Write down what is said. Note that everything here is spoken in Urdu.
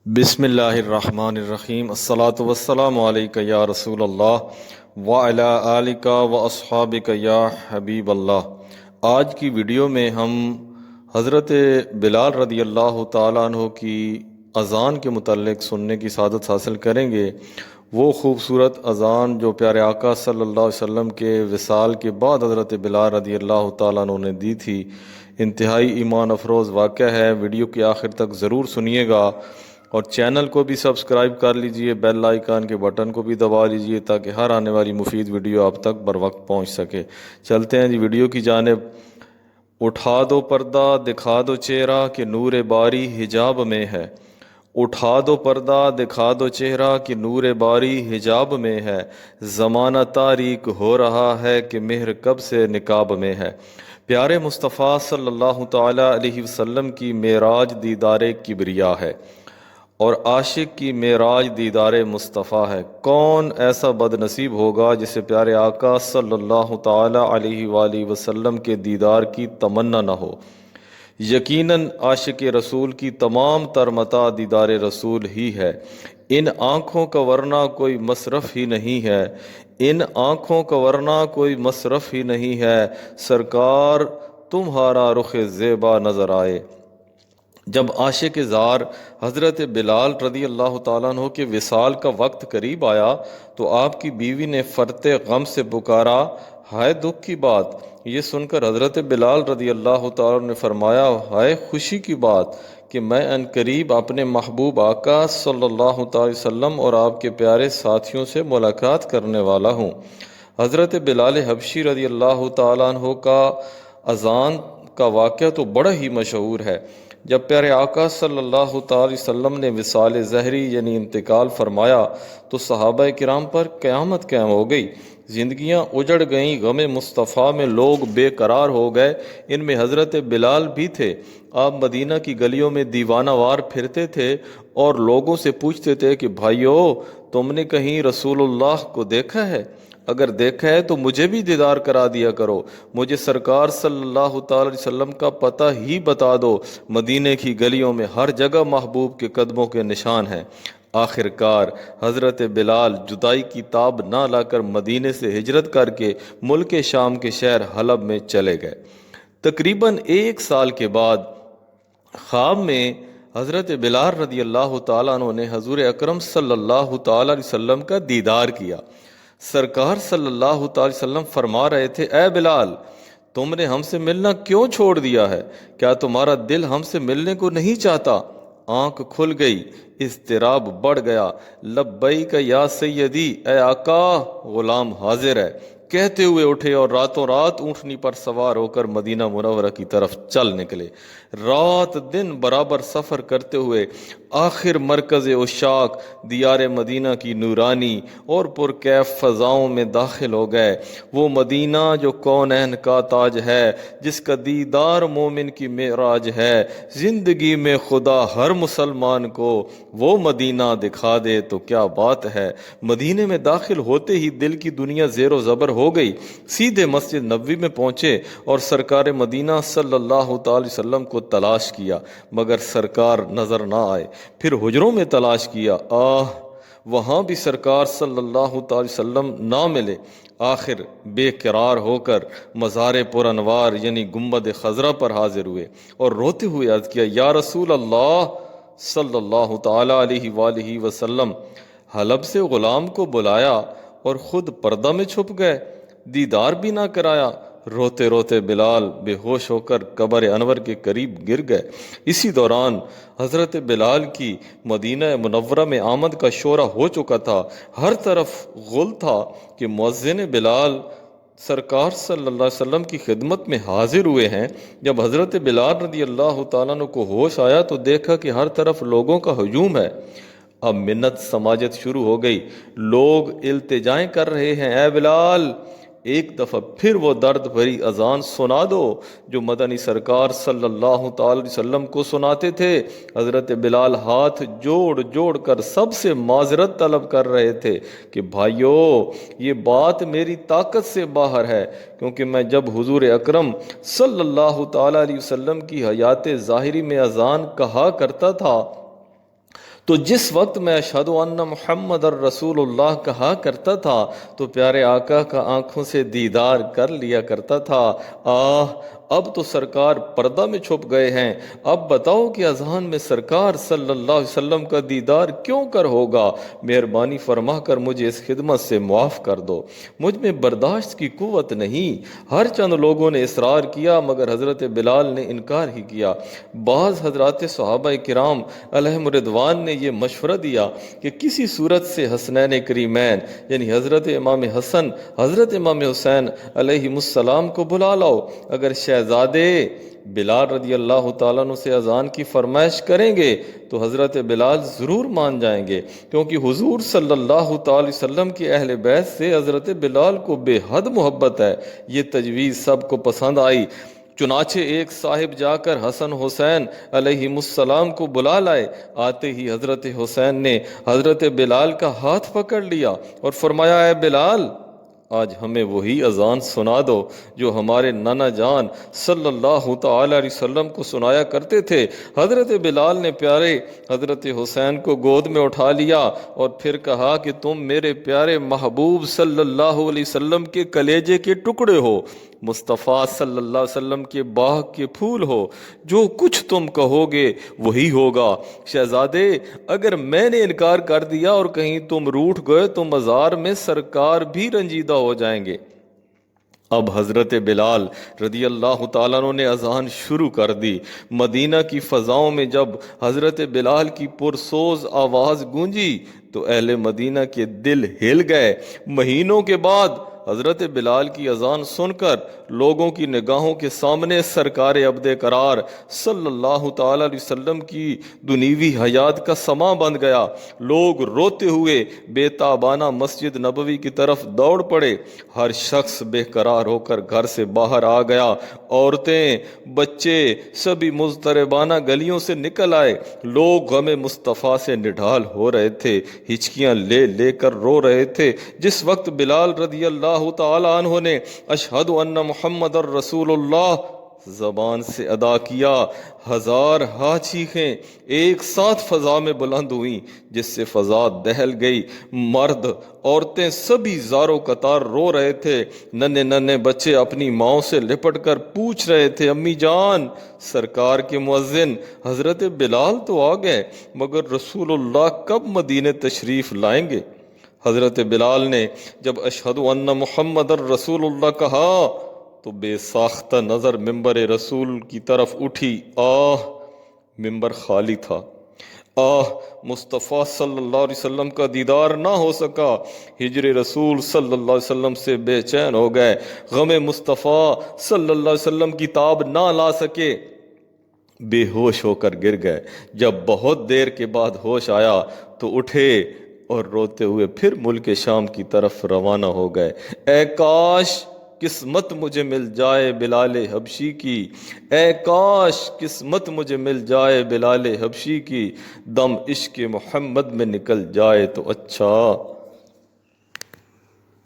بسم اللہ الرحمن الرحیم الصلاۃ والسلام علیک یا رسول اللہ وعلی آلک و اصحابک یا حبیب اللہ۔ آج کی ویڈیو میں ہم حضرت بلال رضی اللہ تعالیٰ عنہ کی اذان کے متعلق سننے کی سعادت حاصل کریں گے۔ وہ خوبصورت اذان جو پیارے آقا صلی اللہ علیہ وسلم کے وصال کے بعد حضرت بلال رضی اللہ تعالیٰ عنہ نے دی تھی، انتہائی ایمان افروز واقعہ ہے۔ ویڈیو کے آخر تک ضرور سنیے گا اور چینل کو بھی سبسکرائب کر لیجئے، بیل آئیکن کے بٹن کو بھی دبا لیجئے تاکہ ہر آنے والی مفید ویڈیو آپ تک بر وقت پہنچ سکے۔ چلتے ہیں جی ویڈیو کی جانب۔ اٹھا دو پردہ دکھا دو چہرہ کہ نور باری حجاب میں ہے، اٹھا دو پردہ دکھا دو چہرہ کہ نور باری حجاب میں ہے، زمانہ تاریک ہو رہا ہے کہ مہر کب سے نقاب میں ہے۔ پیارے مصطفیٰ صلی اللہ تعالیٰ علیہ وسلم کی معراج دیدار کبریا ہے اور عاشق کی معراج دیدار مصطفیٰ ہے۔ کون ایسا بد نصیب ہوگا جسے پیارے آقا صلی اللہ تعالیٰ علیہ وآلہ وسلم کے دیدار کی تمنا نہ ہو۔ یقیناً عاشق رسول کی تمام تر متاع دیدار رسول ہی ہے۔ ان آنکھوں کا ورنہ کوئی مصرف ہی نہیں ہے، ان آنکھوں کا ورنہ کوئی مصرف ہی نہیں ہے، سرکار تمہارا رخ زیبا نظر آئے۔ جب عاشق زار حضرت بلال رضی اللہ تعالیٰ عنہ کے وصال کا وقت قریب آیا تو آپ کی بیوی نے فرط غم سے پکارا، ہائے دکھ کی بات۔ یہ سن کر حضرت بلال رضی اللہ تعالیٰ عنہ نے فرمایا، ہائے خوشی کی بات کہ میں ان قریب اپنے محبوب آقا صلی اللہ تعالی وسلم اور آپ کے پیارے ساتھیوں سے ملاقات کرنے والا ہوں۔ حضرت بلال حبشی رضی اللہ تعالیٰ عنہ کا اذان کا واقعہ تو بڑا ہی مشہور ہے۔ جب پیارے آقا صلی اللہ تعالی وسلم نے وصال ظہری یعنی انتقال فرمایا تو صحابہ کرام پر قیامت قائم ہو گئی، زندگیاں اجڑ گئیں، غم مصطفیٰ میں لوگ بے قرار ہو گئے۔ ان میں حضرت بلال بھی تھے۔ آپ مدینہ کی گلیوں میں دیوانہ وار پھرتے تھے اور لوگوں سے پوچھتے تھے کہ بھائیو، تم نے کہیں رسول اللہ کو دیکھا ہے؟ اگر دیکھا ہے تو مجھے بھی دیدار کرا دیا کرو، مجھے سرکار صلی اللہ تعالی علیہ وسلم کا پتہ ہی بتا دو۔ مدینے کی گلیوں میں ہر جگہ محبوب کے قدموں کے نشان ہیں۔ آخر کار حضرت بلال جدائی کی تاب نہ لا کر مدینے سے ہجرت کر کے ملک شام کے شہر حلب میں چلے گئے۔ تقریباً 1 سال کے بعد خواب میں حضرت بلال رضی اللہ تعالیٰ عنہ نے حضور اکرم صلی اللہ تعالیٰ علیہ وسلم کا دیدار کیا۔ سرکار صلی اللہ تعالی وسلم فرما رہے تھے، اے بلال، تم نے ہم سے ملنا کیوں چھوڑ دیا ہے؟ کیا تمہارا دل ہم سے ملنے کو نہیں چاہتا؟ آنکھ کھل گئی، اضطراب بڑھ گیا۔ لبیک یا سیدی، اے آقا، غلام حاضر ہے کہتے ہوئے اٹھے اور راتوں رات اونٹنی پر سوار ہو کر مدینہ منورہ کی طرف چل نکلے۔ رات دن برابر سفر کرتے ہوئے آخر مرکز عشاق دیار مدینہ کی نورانی اور پرکیف فضاؤں میں داخل ہو گئے۔ وہ مدینہ جو کونین کا تاج ہے، جس کا دیدار مومن کی معراج ہے۔ زندگی میں خدا ہر مسلمان کو وہ مدینہ دکھا دے تو کیا بات ہے۔ مدینے میں داخل ہوتے ہی دل کی دنیا زیر و زبر ہو گئی۔ سیدھے مسجد نبوی میں پہنچے اور سرکار مدینہ صلی اللہ تعالی وسلم کو تلاش کیا، مگر سرکار نظر نہ آئے۔ پھر حجروں میں تلاش کیا، وہاں بھی سرکار صلی اللہ تعالی وسلم نہ ملے۔ آخر بے قرار ہو کر مزار پر انوار یعنی گنبد خضرا پر حاضر ہوئے اور روتے ہوئے عرض کیا، یا رسول اللہ صلی اللہ تعالی علیہ وآلہ وسلم، حلب سے غلام کو بلایا اور خود پردہ میں چھپ گئے، دیدار بھی نہ کرایا۔ روتے روتے بلال بے ہوش ہو کر قبر انور کے قریب گر گئے۔ اسی دوران حضرت بلال کی مدینہ منورہ میں آمد کا شورا ہو چکا تھا۔ ہر طرف غل تھا کہ مؤذن بلال سرکار صلی اللہ علیہ وسلم کی خدمت میں حاضر ہوئے ہیں۔ جب حضرت بلال رضی اللہ تعالیٰ عنہ کو ہوش آیا تو دیکھا کہ ہر طرف لوگوں کا ہجوم ہے۔ اب منت سماجت شروع ہو گئی، لوگ التجائیں کر رہے ہیں، اے بلال، ایک دفعہ پھر وہ درد بھری اذان سنا دو جو مدنی سرکار صلی اللہ تعالی علیہ وسلم کو سناتے تھے۔ حضرت بلال ہاتھ جوڑ جوڑ کر سب سے معذرت طلب کر رہے تھے کہ بھائیو، یہ بات میری طاقت سے باہر ہے، کیونکہ میں جب حضور اکرم صلی اللہ تعالی علیہ وسلم کی حیات ظاہری میں اذان کہا کرتا تھا تو تو جس وقت میں اشہد ان محمد الرسول اللہ کہا کرتا تھا تو پیارے آقا کا آنکھوں سے دیدار کر لیا کرتا تھا۔ اب تو سرکار پردہ میں چھپ گئے ہیں، اب بتاؤ کہ اذان میں سرکار صلی اللہ علیہ وسلم کا دیدار کیوں کر ہوگا؟ مہربانی فرما کر مجھے اس خدمت سے معاف کر دو، مجھ میں برداشت کی قوت نہیں۔ ہر چند لوگوں نے اصرار کیا مگر حضرت بلال نے انکار ہی کیا۔ بعض حضرات صحابہ کرام علیہم رضوان نے یہ مشورہ دیا کہ کسی صورت سے حسنین کریمین یعنی حضرت امام حسن حضرت امام حسین علیہم السلام کو بلا لاؤ، اگر شہزادے بلال رضی اللہ تعالیٰ عنہ سے اذان کی فرمائش کریں گے تو حضرت بلال ضرور مان جائیں گے، کیونکہ حضور صلی اللہ تعالی وسلم کے اہل بیت سے حضرت بلال کو بے حد محبت ہے۔ یہ تجویز سب کو پسند آئی، چنانچہ ایک صاحب جا کر حسن حسین علیہم السلام کو بلا لائے۔ آتے ہی حضرت حسین نے حضرت بلال کا ہاتھ پکڑ لیا اور فرمایا، اے بلال، آج ہمیں وہی اذان سنا دو جو ہمارے نانا جان صلی اللہ تعالی علیہ وسلم کو سنایا کرتے تھے۔ حضرت بلال نے پیارے حضرت حسین کو گود میں اٹھا لیا اور پھر کہا کہ تم میرے پیارے محبوب صلی اللہ علیہ وسلم کے کلیجے کے ٹکڑے ہو، مصطفیٰ صلی اللہ علیہ وسلم کے باغ کے پھول ہو، جو کچھ تم کہو گے وہی ہوگا۔ شہزادے، اگر میں نے انکار کر دیا اور کہیں تم روٹھ گئے تو مزار میں سرکار بھی رنجیدہ ہو جائیں گے۔ اب حضرت بلال رضی اللہ تعالیٰ عنہ نے اذان شروع کر دی۔ مدینہ کی فضاؤں میں جب حضرت بلال کی پرسوز آواز گونجی تو اہل مدینہ کے دل ہل گئے۔ مہینوں کے بعد حضرت بلال کی اذان سن کر لوگوں کی نگاہوں کے سامنے سرکار عبد قرار صلی اللہ تعالی علیہ وسلم کی دنیوی حیات کا سماں بن گیا۔ لوگ روتے ہوئے بے تابانہ مسجد نبوی کی طرف دوڑ پڑے۔ ہر شخص بے قرار ہو کر گھر سے باہر آ گیا۔ عورتیں، بچے سبھی مضطربانہ گلیوں سے نکل آئے۔ لوگ غم مصطفیٰ سے نڈھال ہو رہے تھے، ہچکیاں لے لے کر رو رہے تھے۔ جس وقت بلال رضی اللہ تعالی عنہ نے اشہد ان محمد الرسول اللہ زبان سے ادا کیا، ہزار ہا چیخیں ایک ساتھ فضا میں بلند ہوئیں، جس سے فضا دہل گئی۔ مرد، عورتیں سبھی زاروں قطار رو رہے تھے۔ ننھے ننھے بچے اپنی ماؤں سے لپٹ کر پوچھ رہے تھے، امی جان، سرکار کے مؤذن حضرت بلال تو آ گئے، مگر رسول اللہ کب مدینے تشریف لائیں گے؟ حضرت بلال نے جب اشہد ان محمد الرسول اللہ کہا تو بے ساختہ نظر ممبر رسول کی طرف اٹھی۔ ممبر خالی تھا۔ مصطفیٰ صلی اللہ علیہ وسلم کا دیدار نہ ہو سکا۔ ہجر رسول صلی اللہ علیہ وسلم سے بے چین ہو گئے۔ غم مصطفیٰ صلی اللہ علیہ وسلم کی تاب نہ لا سکے، بے ہوش ہو کر گر گئے۔ جب بہت دیر کے بعد ہوش آیا تو اٹھے اور روتے ہوئے پھر ملک شام کی طرف روانہ ہو گئے۔ اے کاش قسمت مجھے مل جائے بلال حبشی کی، اے کاش قسمت مجھے مل جائے بلال حبشی کی، دم عشق محمد میں نکل جائے تو اچھا۔